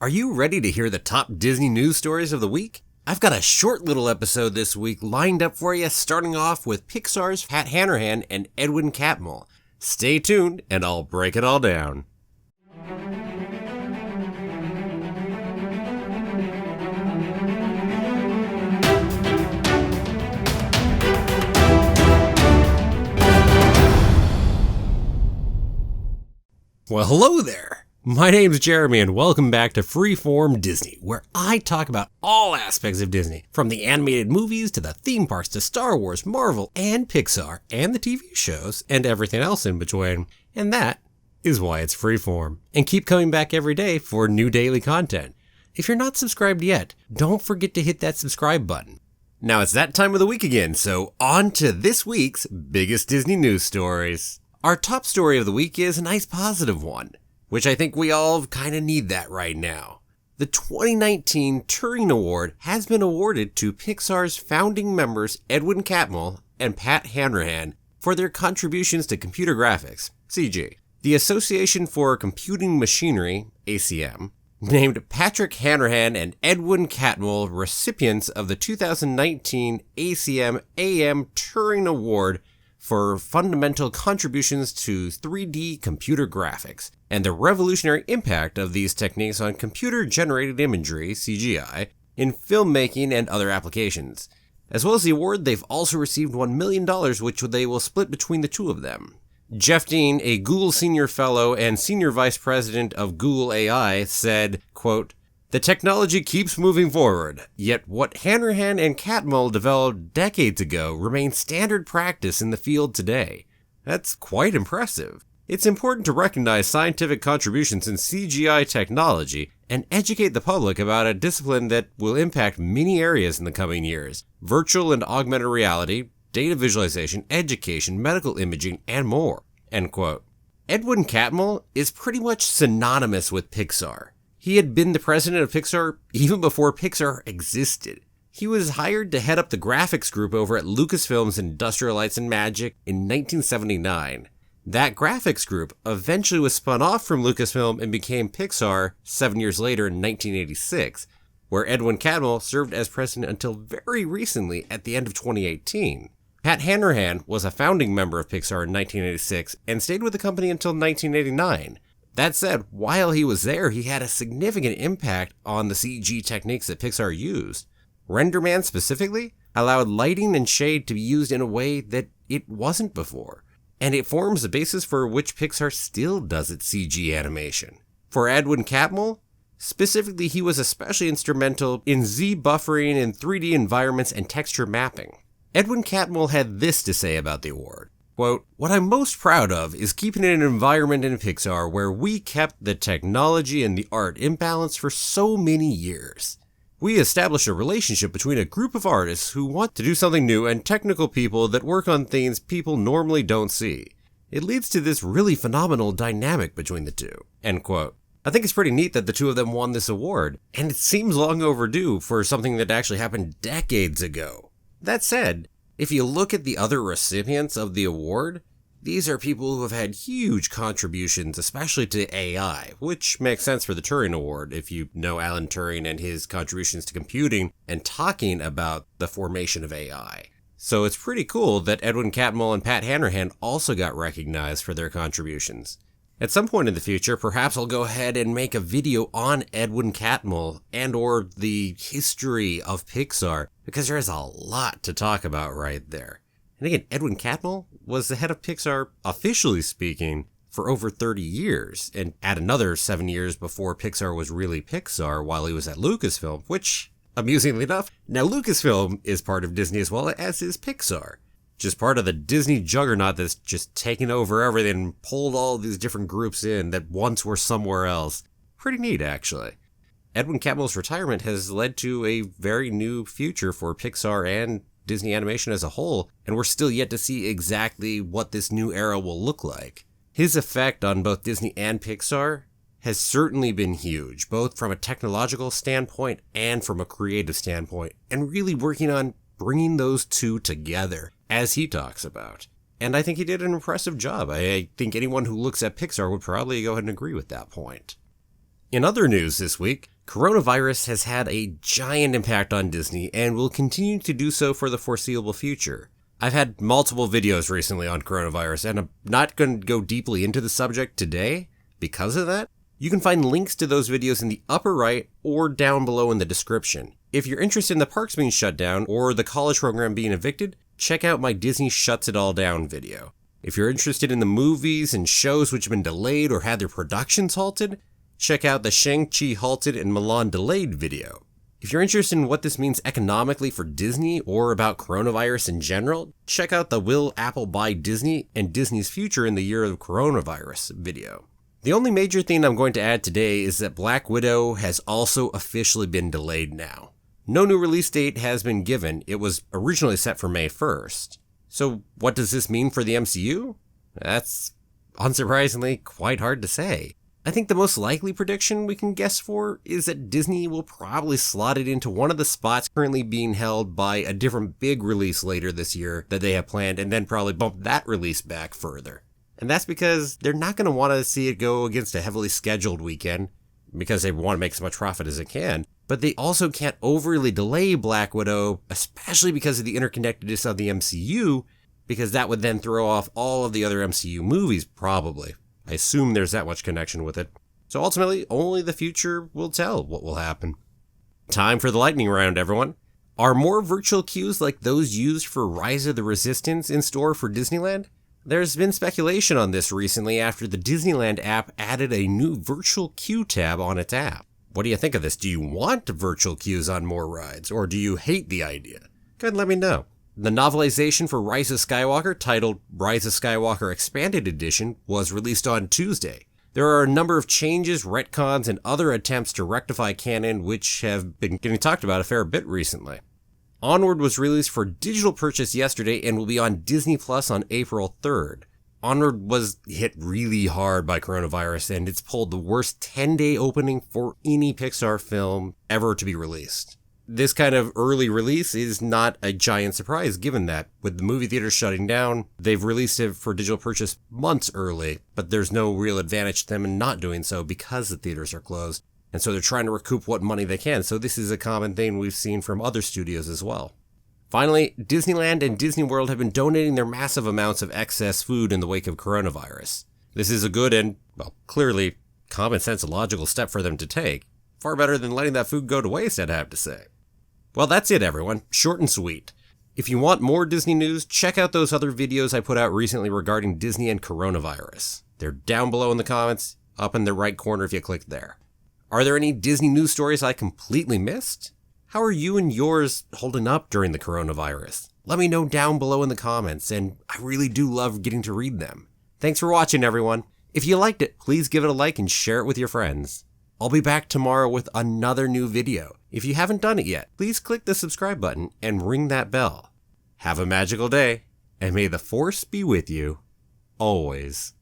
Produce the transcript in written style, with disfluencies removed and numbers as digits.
Are you ready to hear the top Disney news stories of the week? I've got a short little episode this week lined up for you, starting off with Pixar's Pat Hanrahan and Edwin Catmull. Stay tuned, and I'll break it all down. Well, hello there! My name's Jeremy and welcome back to Freeform Disney, where I talk about all aspects of Disney, from the animated movies to the theme parks to Star Wars, Marvel, and Pixar, and the TV shows, and everything else in between. And that is why it's Freeform. And keep coming back every day for new daily content. If you're not subscribed yet, don't forget to hit that subscribe button. Now it's that time of the week again, so on to this week's biggest Disney news stories. Our top story of the week is a nice positive one, which I think we all kind of need that right now. The 2019 Turing Award has been awarded to Pixar's founding members Edwin Catmull and Pat Hanrahan for their contributions to computer graphics, CG. The Association for Computing Machinery, ACM, named Patrick Hanrahan and Edwin Catmull recipients of the 2019 ACM AM Turing Award for fundamental contributions to 3D computer graphics and the revolutionary impact of these techniques on computer-generated imagery, CGI, in filmmaking and other applications. As well as the award, they've also received $1 million, which they will split between the two of them. Jeff Dean, a Google Senior Fellow and Senior Vice President of Google AI, said, quote, "The technology keeps moving forward, yet what Hanrahan and Catmull developed decades ago remains standard practice in the field today. That's quite impressive. It's important to recognize scientific contributions in CGI technology and educate the public about a discipline that will impact many areas in the coming years: virtual and augmented reality, data visualization, education, medical imaging, and more." End quote. Edwin Catmull is pretty much synonymous with Pixar. He had been the president of Pixar even before Pixar existed. He was hired to head up the graphics group over at Lucasfilm's Industrial Lights and Magic in 1979. That graphics group eventually was spun off from Lucasfilm and became Pixar 7 years later in 1986, where Edwin Catmull served as president until very recently at the end of 2018. Pat Hanrahan was a founding member of Pixar in 1986 and stayed with the company until 1989. That said, while he was there, he had a significant impact on the CG techniques that Pixar used. RenderMan specifically allowed lighting and shade to be used in a way that it wasn't before, and it forms the basis for which Pixar still does its CG animation. For Edwin Catmull, specifically, he was especially instrumental in Z-buffering in 3D environments and texture mapping. Edwin Catmull had this to say about the award. Quote, "What I'm most proud of is keeping an environment in Pixar where we kept the technology and the art in balance for so many years. We established a relationship between a group of artists who want to do something new and technical people that work on things people normally don't see. It leads to this really phenomenal dynamic between the two." End quote. I think it's pretty neat that the two of them won this award, and it seems long overdue for something that actually happened decades ago. That said, if you look at the other recipients of the award, these are people who have had huge contributions, especially to AI, which makes sense for the Turing Award if you know Alan Turing and his contributions to computing and talking about the formation of AI. So it's pretty cool that Edwin Catmull and Pat Hanrahan also got recognized for their contributions. At some point in the future, perhaps I'll go ahead and make a video on Edwin Catmull and or the history of Pixar, because there is a lot to talk about right there. And again, Edwin Catmull was the head of Pixar, officially speaking, for over 30 years, and at another 7 years before Pixar was really Pixar while he was at Lucasfilm, which, amusingly enough, now Lucasfilm is part of Disney as well, as is Pixar. Just part of the Disney juggernaut that's just taken over everything and pulled all these different groups in that once were somewhere else. Pretty neat, actually. Edwin Catmull's retirement has led to a very new future for Pixar and Disney animation as a whole, and we're still yet to see exactly what this new era will look like. His effect on both Disney and Pixar has certainly been huge, both from a technological standpoint and from a creative standpoint, and really working on bringing those two together, as he talks about. And I think he did an impressive job. I think anyone who looks at Pixar would probably go ahead and agree with that point. In other news this week, coronavirus has had a giant impact on Disney and will continue to do so for the foreseeable future. I've had multiple videos recently on coronavirus, and I'm not going to go deeply into the subject today because of that. You can find links to those videos in the upper right or down below in the description. If you're interested in the parks being shut down or the college program being evicted, check out my Disney Shuts It All Down video. If you're interested in the movies and shows which have been delayed or had their productions halted, check out the Shang-Chi halted and Mulan delayed video. If you're interested in what this means economically for Disney or about coronavirus in general, check out the Will Apple Buy Disney and Disney's Future in the Year of Coronavirus video. The only major thing I'm going to add today is that Black Widow has also officially been delayed now. No new release date has been given. It was originally set for May 1st. So what does this mean for the MCU? That's unsurprisingly quite hard to say. I think the most likely prediction we can guess for is that Disney will probably slot it into one of the spots currently being held by a different big release later this year that they have planned, and then probably bump that release back further. And that's because they're not going to want to see it go against a heavily scheduled weekend, because they want to make as much profit as it can. But they also can't overly delay Black Widow, especially because of the interconnectedness of the MCU, because that would then throw off all of the other MCU movies, probably. I assume there's that much connection with it. So ultimately, only the future will tell what will happen. Time for the lightning round, everyone. Are more virtual queues like those used for Rise of the Resistance in store for Disneyland? There's been speculation on this recently after the Disneyland app added a new virtual queue tab on its app. What do you think of this? Do you want virtual queues on more rides, or do you hate the idea? Go ahead and let me know. The novelization for Rise of Skywalker, titled Rise of Skywalker Expanded Edition, was released on Tuesday. There are a number of changes, retcons, and other attempts to rectify canon which have been getting talked about a fair bit recently. Onward was released for digital purchase yesterday and will be on Disney Plus on April 3rd. Onward was hit really hard by coronavirus, and it's pulled the worst 10-day opening for any Pixar film ever to be released. This kind of early release is not a giant surprise given that, with the movie theaters shutting down, they've released it for digital purchase months early, but there's no real advantage to them in not doing so because the theaters are closed, and so they're trying to recoup what money they can, so this is a common thing we've seen from other studios as well. Finally, Disneyland and Disney World have been donating their massive amounts of excess food in the wake of coronavirus. This is a good and, well, clearly common sense and logical step for them to take. Far better than letting that food go to waste, I'd have to say. Well, that's it, everyone. Short and sweet. If you want more Disney news, check out those other videos I put out recently regarding Disney and coronavirus. They're down below in the comments, up in the right corner if you click there. Are there any Disney news stories I completely missed? How are you and yours holding up during the coronavirus? Let me know down below in the comments, and I really do love getting to read them. Thanks for watching, everyone. If you liked it, please give it a like and share it with your friends. I'll be back tomorrow with another new video. If you haven't done it yet, please click the subscribe button and ring that bell. Have a magical day, and may the Force be with you, always.